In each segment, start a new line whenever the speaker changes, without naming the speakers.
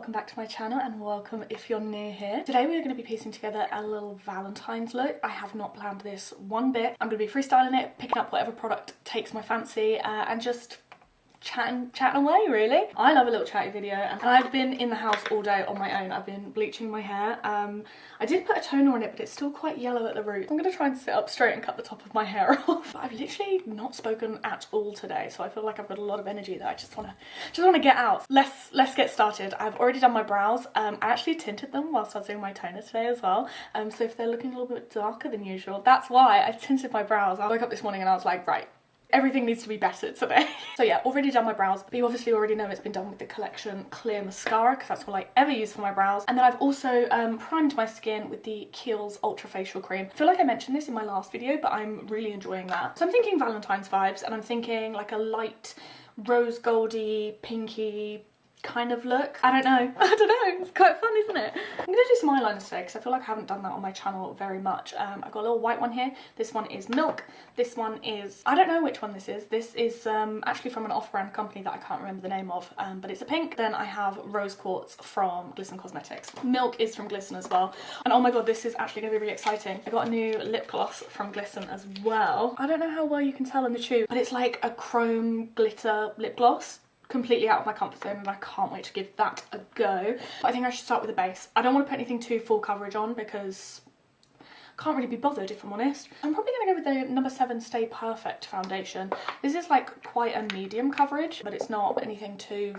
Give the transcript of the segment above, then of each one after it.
welcome back to my channel and welcome if you're new here. Today we are going to be piecing together a little Valentine's look. I have not planned this one bit. I'm going to be freestyling it, picking up whatever product takes my fancy and just chatting away really. I love a little chatty video and I've been in the house all day on my own. I've been bleaching my hair. I did put a toner on it but it's still quite yellow at the root. I'm going to try and sit up straight and cut the top of my hair off. But I've literally not spoken at all today, so I feel like I've got a lot of energy that I just want to get out. Let's get started. I've already done my brows. I actually tinted them whilst I was doing my toner today as well. So if they're looking a little bit darker than usual, that's why I tinted my brows. I woke up this morning and I was like, right, everything needs to be better today. So yeah, already done my brows, but you obviously already know it's been done with the Collection Clear Mascara because that's all I ever use for my brows. And then I've also primed my skin with the Kiehl's Ultra Facial Cream. I feel like I mentioned this in my last video, but I'm really enjoying that. So I'm thinking Valentine's vibes and I'm thinking like a light rose goldy, pinky kind of look. I don't know. It's quite fun, isn't it? I'm gonna do some eyeliner today because I feel like I haven't done that on my channel very much. I've got a little white one here. This one is Milk. This one is, I don't know which one this is. This is actually from an off-brand company that I can't remember the name of, but it's a pink. Then I have Rose Quartz from Glisten Cosmetics. Milk is from Glisten as well. And oh my god, this is actually gonna be really exciting. I got a new lip gloss from Glisten as well. I don't know how well you can tell in the tube, but it's like a chrome glitter lip gloss. Completely out of my comfort zone and I can't wait to give that a go. But I think I should start with the base. I don't want to put anything too full coverage on because I can't really be bothered if I'm honest. I'm probably going to go with the number 7 Stay Perfect foundation. This is like quite a medium coverage, but it's not anything too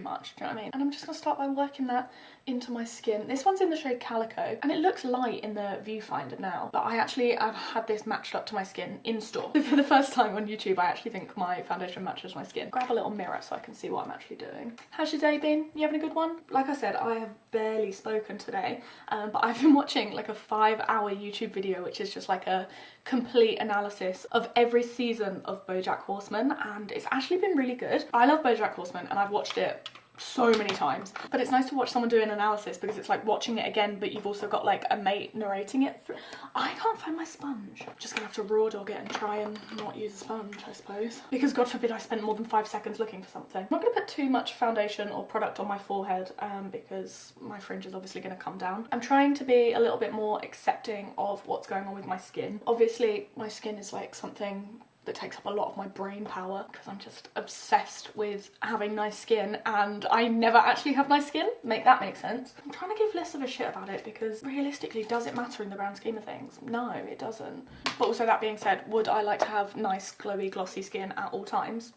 much, do you know what I mean? And I'm just going to start by working that into my skin. This one's in the shade Calico and it looks light in the viewfinder now, but I've had this matched up to my skin in store. For the first time on YouTube, I actually think my foundation matches my skin. Grab a little mirror so I can see what I'm actually doing. How's your day been? You having a good one? Like I said, I have barely spoken today, but I've been watching like a 5-hour YouTube video which is just like a complete analysis of every season of BoJack Horseman, and it's actually been really good. I love BoJack Horseman and I've watched it so many times, but it's nice to watch someone do an analysis because it's like watching it again, but you've also got like a mate narrating it through. I can't find my sponge. I'm just gonna have to raw dog it and try and not use a sponge, I suppose, because God forbid I spent more than 5 seconds looking for something. I'm not gonna put too much foundation or product on my forehead because my fringe is obviously gonna come down. I'm trying to be a little bit more accepting of what's going on with my skin. Obviously my skin is like something that takes up a lot of my brain power because I'm just obsessed with having nice skin and I never actually have nice skin. Make that make sense. I'm trying to give less of a shit about it because realistically, does it matter in the grand scheme of things? No, it doesn't. But also that being said, would I like to have nice glowy glossy skin at all times?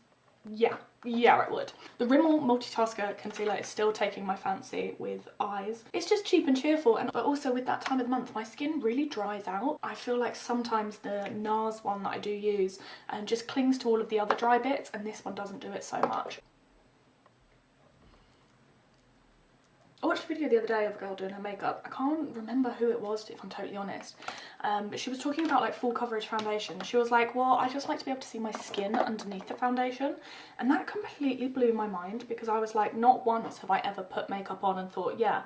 Yeah, it would. The Rimmel Multitasker Concealer is still taking my fancy with eyes. It's just cheap and cheerful, but also with that time of the month, my skin really dries out. I feel like sometimes the NARS one that I do use just clings to all of the other dry bits, and this one doesn't do it so much. I watched a video the other day of a girl doing her makeup. I can't remember who it was, if I'm totally honest. But she was talking about like full coverage foundation. She was like, well, I just like to be able to see my skin underneath the foundation. And that completely blew my mind because I was like, not once have I ever put makeup on and thought, yeah,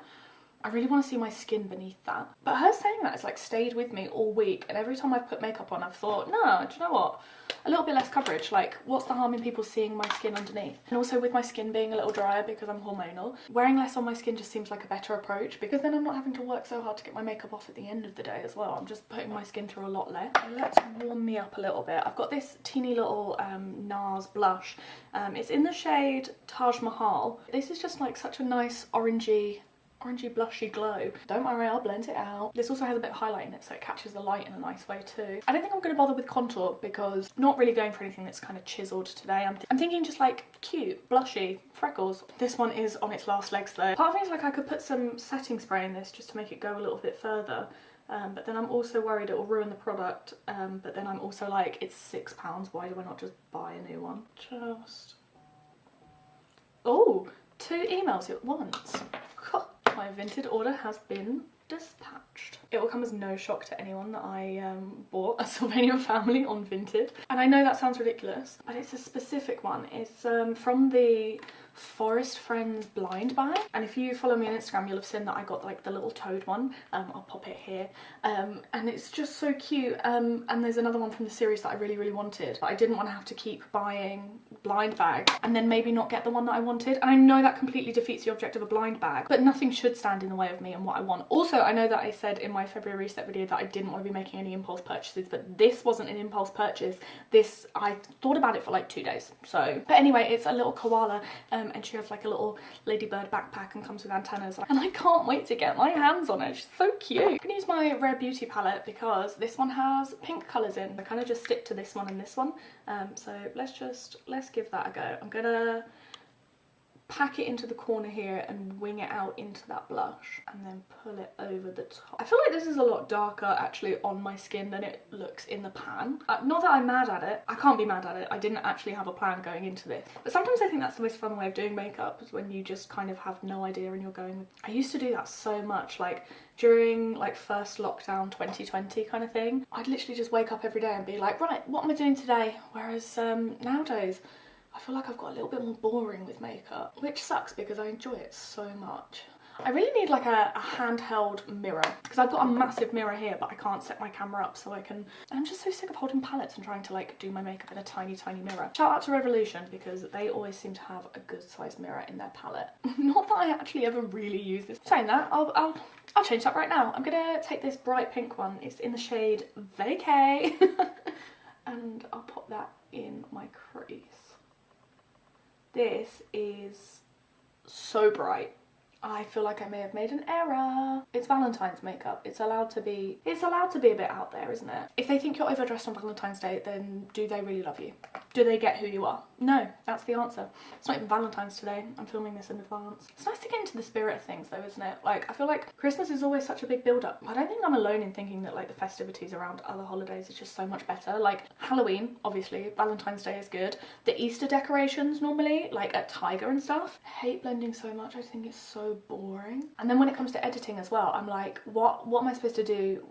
I really want to see my skin beneath that. But her saying that has like stayed with me all week, and every time I've put makeup on I've thought, no, do you know what? A little bit less coverage, like what's the harm in people seeing my skin underneath? And also with my skin being a little drier because I'm hormonal, wearing less on my skin just seems like a better approach because then I'm not having to work so hard to get my makeup off at the end of the day as well. I'm just putting my skin through a lot less. So let's warm me up a little bit. I've got this teeny little NARS blush. It's in the shade Taj Mahal. This is just like such a nice orangey blushy glow. Don't worry, I'll blend it out. This also has a bit of highlight in it so it catches the light in a nice way too. I don't think I'm going to bother with contour because I'm not really going for anything that's kind of chiseled today. I'm thinking just like cute, blushy, freckles. This one is on its last legs though. Part of me is like I could put some setting spray in this just to make it go a little bit further. But then I'm also worried it will ruin the product. But then I'm also like, it's £6. Why do I not just buy a new one? Just... Oh, 2 emails at once. My vintage order has been dispatched. It will come as no shock to anyone that I bought a Sylvania Family on Vinted. And I know that sounds ridiculous, but it's a specific one. It's from the Forest Friends blind bag, and if you follow me on Instagram you'll have seen that I got like the little toad one. I'll pop it here, and it's just so cute. And there's another one from the series that I really wanted, but I didn't want to have to keep buying blind bags and then maybe not get the one that I wanted. And I know that completely defeats the object of a blind bag, but nothing should stand in the way of me and what I want. Also, I know that I said in my February reset video that I didn't want to be making any impulse purchases, but this wasn't an impulse purchase. This, I thought about it for like 2 days. So, but anyway, it's a little koala, and she has like a little ladybird backpack and comes with antennas, and I can't wait to get my hands on it. She's so cute. I'm gonna use my Rare Beauty palette because this one has pink colours in. I kind of just stick to this one and this one. So let's give that a go. I'm gonna pack it into the corner here and wing it out into that blush and then pull it over the top. I feel like this is a lot darker actually on my skin than it looks in the pan. Not that I'm mad at it. I can't be mad at it. I didn't actually have a plan going into this. But sometimes I think that's the most fun way of doing makeup, is when you just kind of have no idea and you're going with... I used to do that so much, like during like first lockdown 2020 kind of thing. I'd literally just wake up every day and be like, right, what am I doing today? Whereas nowadays, I feel like I've got a little bit more boring with makeup, which sucks because I enjoy it so much. I really need like a handheld mirror, because I've got a massive mirror here but I can't set my camera up so I can... I'm just so sick of holding palettes and trying to like do my makeup in a tiny mirror. Shout out to Revolution, because they always seem to have a good sized mirror in their palette. Not that I actually ever really use this. Saying that, I'll change that right now. I'm gonna take this bright pink one. It's in the shade Vacay. And I'll pop that in my crease. This is so bright. I feel like I may have made an error. It's Valentine's makeup. It's allowed to be a bit out there, isn't it? If they think you're overdressed on Valentine's Day, then do they really love you? Do they get who you are? No, that's the answer. It's not even Valentine's today. I'm filming this in advance. It's nice to get into the spirit of things though, isn't it? Like, I feel like Christmas is always such a big build up. I don't think I'm alone in thinking that like the festivities around other holidays is just so much better. Like Halloween, obviously, Valentine's Day is good. The Easter decorations normally, like at Tiger and stuff, I hate blending so much. I think it's so boring. And then when it comes to editing as well, I'm like, what am I supposed to do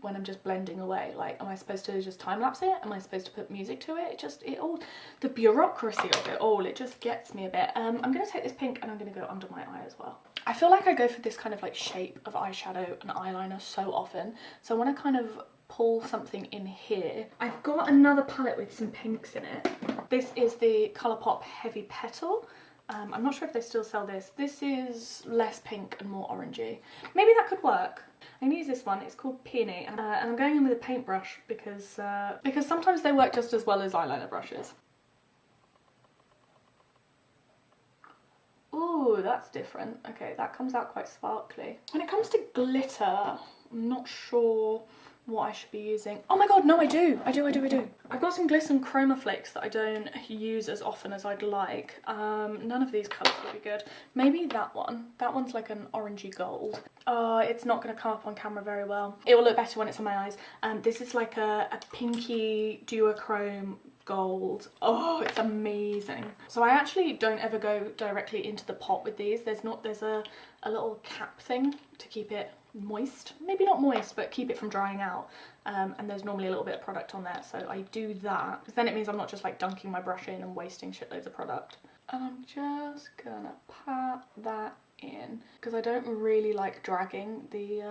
when I'm just blending away? Like, am I supposed to just time-lapse it? Am I supposed to put music to it? It all, the bureaucracy of it all, it just gets me a bit. I'm gonna take this pink and I'm gonna go under my eye as well. I feel like I go for this kind of like shape of eyeshadow and eyeliner so often, so when I kind of pull something in here, I've got another palette with some pinks in it. This is the Colourpop Heavy Petal. I'm not sure if they still sell this. This is less pink and more orangey. Maybe that could work. I'm gonna use this one. It's called Peony, and I'm going in with a paintbrush because sometimes they work just as well as eyeliner brushes. Ooh, that's different. Okay, that comes out quite sparkly. When it comes to glitter, I'm not sure what I should be using. Oh my god, no, I do. I've got some Glisten Chroma Flakes that I don't use as often as I'd like. None of these colours will be good. Maybe that one. That one's like an orangey gold. It's not going to come up on camera very well. It will look better when it's on my eyes. This is like a pinky duochrome gold. Oh, it's amazing. So I actually don't ever go directly into the pot with these. There's a little cap thing to keep it moist. Maybe not moist, but keep it from drying out. And there's normally a little bit of product on there, so I do that, because then it means I'm not just like dunking my brush in and wasting shitloads of product. And I'm just gonna pat that in, because I don't really like dragging the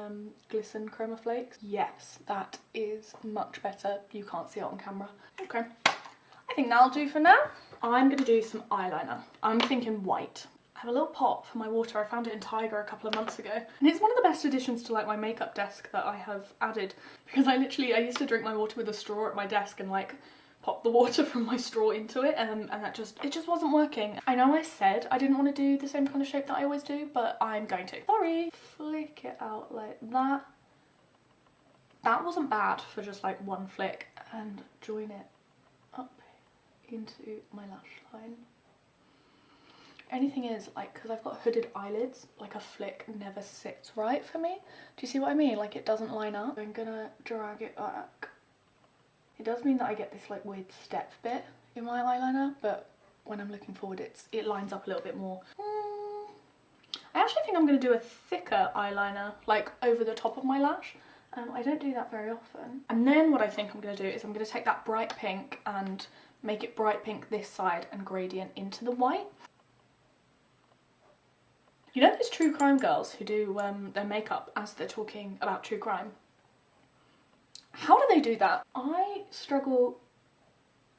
Glisten Chroma Flakes. Yes, that is much better. You can't see it on camera. Okay, I think that'll do for now. I'm gonna do some eyeliner. I'm thinking white. I have a little pot for my water. I found it in Tiger a couple of months ago, and it's one of the best additions to like my makeup desk that I have added, because I used to drink my water with a straw at my desk and like pop the water from my straw into it, and it just wasn't working. I know I said I didn't want to do the same kind of shape that I always do, but I'm going to. Sorry. Flick it out like that. That wasn't bad for just like one flick, and join it up into my lash line. Anything is, like, because I've got hooded eyelids, like a flick never sits right for me. Do you see what I mean? Like, it doesn't line up. I'm gonna drag it back. It does mean that I get this like weird step bit in my eyeliner, but when I'm looking forward it lines up a little bit more. I actually think I'm gonna do a thicker eyeliner like over the top of my lash. I don't do that very often. And then what I think I'm going to do is I'm going to take that bright pink and make it bright pink this side and gradient into the white. You know those true crime girls who do their makeup as they're talking about true crime? How do they do that? I struggle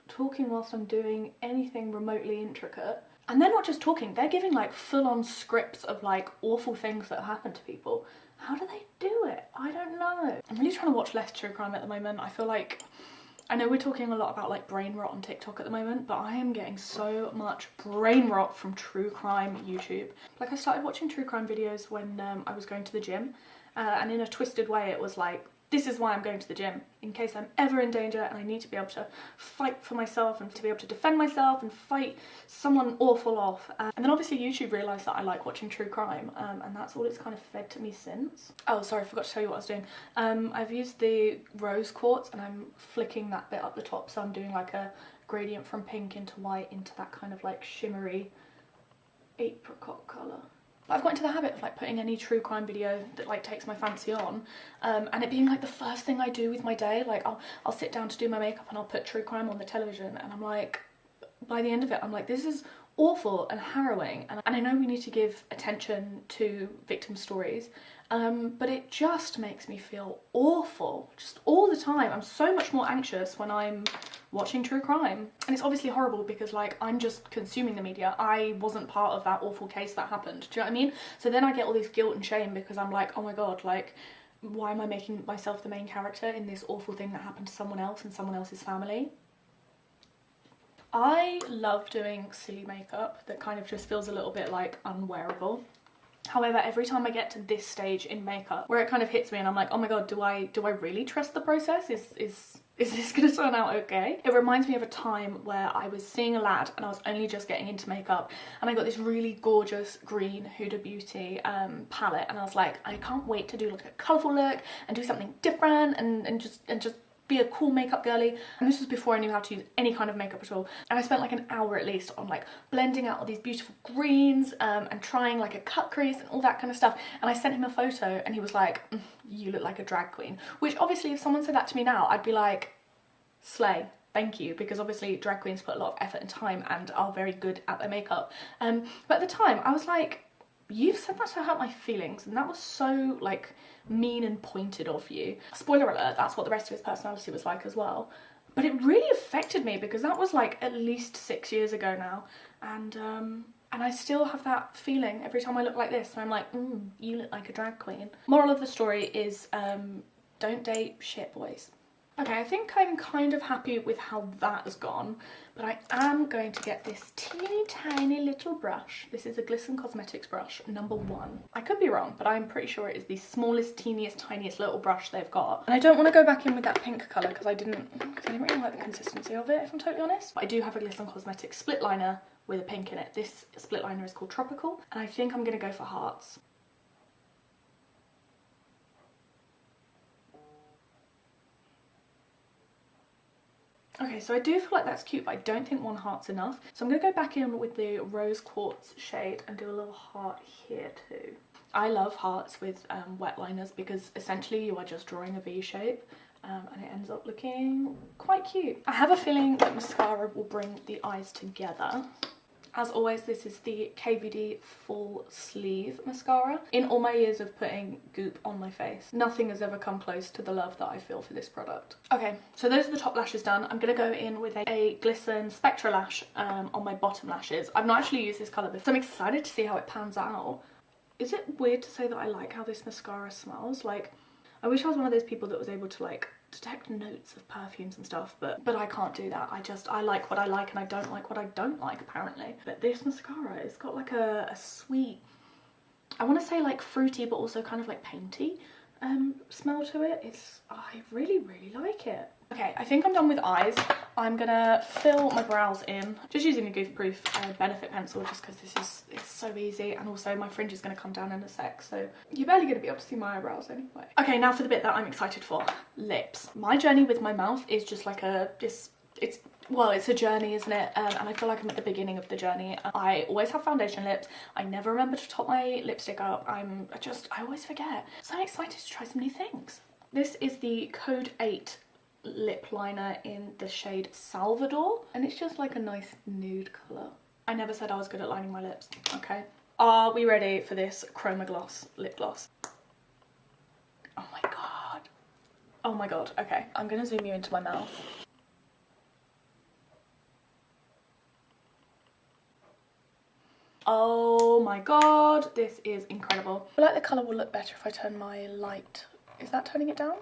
talking whilst I'm doing anything remotely intricate. And they're not just talking, they're giving like full-on scripts of like awful things that happen to people. How do they do it? I don't know. I'm really trying to watch less true crime at the moment. I feel like, I know we're talking a lot about like brain rot on TikTok at the moment, but I am getting so much brain rot from true crime YouTube. Like I started watching true crime videos when I was going to the gym, and in a twisted way it was like, this is why I'm going to the gym, in case I'm ever in danger and I need to be able to fight for myself and to be able to defend myself and fight someone awful off. And then obviously YouTube realised that I like watching true crime, and that's all it's kind of fed to me since. Oh, sorry, I forgot to tell you what I was doing. I've used the rose quartz and I'm flicking that bit up the top, so I'm doing like a gradient from pink into white into that kind of like shimmery apricot colour. I've got into the habit of like putting any true crime video that like takes my fancy on, and it being like the first thing I do with my day. Like I'll sit down to do my makeup and I'll put true crime on the television, and I'm like, by the end of it I'm like, this is awful and harrowing, and I know we need to give attention to victim stories, but it just makes me feel awful just all the time. I'm so much more anxious when I'm watching true crime, and it's obviously horrible because like I'm just consuming the media. I wasn't part of that awful case that happened, do you know what I mean? So then I get all this guilt and shame because I'm like, oh my god, like why am I making myself the main character in this awful thing that happened to someone else and someone else's family? I love doing silly makeup that kind of just feels a little bit like unwearable. However, every time I get to this stage in makeup where it kind of hits me and I'm like, oh my god, do I really trust the process? Is this gonna turn out okay? It reminds me of a time where I was seeing a lad and I was only just getting into makeup, and I got this really gorgeous green Huda Beauty palette, and I was like, I can't wait to do like a colourful look and do something different and just be a cool makeup girly. And this was before I knew how to use any kind of makeup at all, and I spent like an hour at least on like blending out all these beautiful greens and trying like a cut crease and all that kind of stuff. And I sent him a photo and he was like, you look like a drag queen, which obviously if someone said that to me now I'd be like, slay, thank you, because obviously drag queens put a lot of effort and time and are very good at their makeup, but at the time I was like, you've said that to hurt my feelings, and that was so like mean and pointed of you. Spoiler alert, that's what the rest of his personality was like as well. But it really affected me because that was like at least 6 years ago now, and I still have that feeling every time I look like this, and I'm like, you look like a drag queen. Moral of the story is don't date shit boys. Okay, I think I'm kind of happy with how that has gone, but I am going to get this teeny tiny little brush. This is a Glisten Cosmetics brush, number 1. I could be wrong, but I'm pretty sure it is the smallest, teeniest, tiniest little brush they've got. And I don't want to go back in with that pink colour because I didn't really like the consistency of it, if I'm totally honest. But I do have a Glisten Cosmetics split liner with a pink in it. This split liner is called Tropical, and I think I'm going to go for hearts. Okay, so I do feel like that's cute, but I don't think 1 heart's enough. So I'm going to go back in with the Rose Quartz shade and do a little heart here too. I love hearts with wet liners because essentially you are just drawing a V shape, and it ends up looking quite cute. I have a feeling that mascara will bring the eyes together. As always, this is the KVD Full Sleeve Mascara. In all my years of putting goop on my face, nothing has ever come close to the love that I feel for this product. Okay, so those are the top lashes done. I'm going to go in with a Glisten Spectra Lash on my bottom lashes. I've not actually used this colour before, so I'm excited to see how it pans out. Is it weird to say that I like how this mascara smells? Like, I wish I was one of those people that was able to like detect notes of perfumes and stuff, but I can't do that. I like what I like and I don't like what I don't like, apparently. But this mascara, it's got like a sweet, I want to say like fruity but also kind of like painty smell to it. I really like it. Okay, I think I'm done with eyes. I'm gonna fill my brows in, just using the Goof Proof Benefit pencil, just because it's so easy, and also my fringe is gonna come down in a sec, so you're barely gonna be able to see my eyebrows anyway. Okay, now for the bit that I'm excited for, lips. My journey with my mouth is just like it's a journey, isn't it? And I feel like I'm at the beginning of the journey. I always have foundation lips. I never remember to top my lipstick up. I always forget. So I'm excited to try some new things. This is the Code 8 lip liner in the shade Salvador, and it's just like a nice nude colour. I never said I was good at lining my lips, okay? Are we ready for this Chroma Gloss lip gloss? Oh my god. Oh my god, okay. I'm gonna zoom you into my mouth. Oh my god, this is incredible. I feel like the colour will look better if I turn my light. Is that turning it down?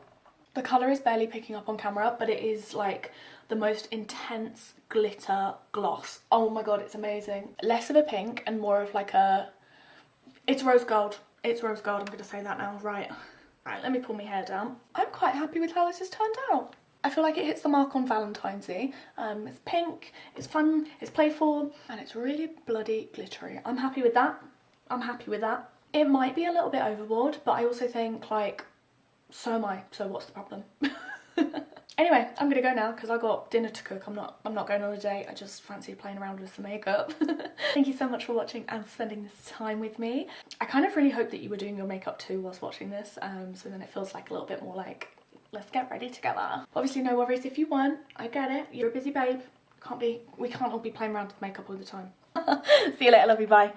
The colour is barely picking up on camera, but it is like the most intense glitter gloss. Oh my god, it's amazing. Less of a pink and more of like a... It's rose gold. It's rose gold, I'm going to say that now. Right, let me pull my hair down. I'm quite happy with how this has turned out. I feel like it hits the mark on Valentine's Day. It's pink, it's fun, it's playful, and it's really bloody glittery. I'm happy with that. I'm happy with that. It might be a little bit overboard, but I also think, like, so am I, so what's the problem? Anyway, I'm gonna go now because I got dinner to cook. I'm not going on a date. I just fancy playing around with some makeup. Thank you so much for watching and spending this time with me. I kind of really hope that you were doing your makeup too whilst watching this, so then it feels like a little bit more like, let's get ready together. Obviously no worries if you weren't. I get it. You're a busy babe. We can't all be playing around with makeup all the time. See you later, love you, bye.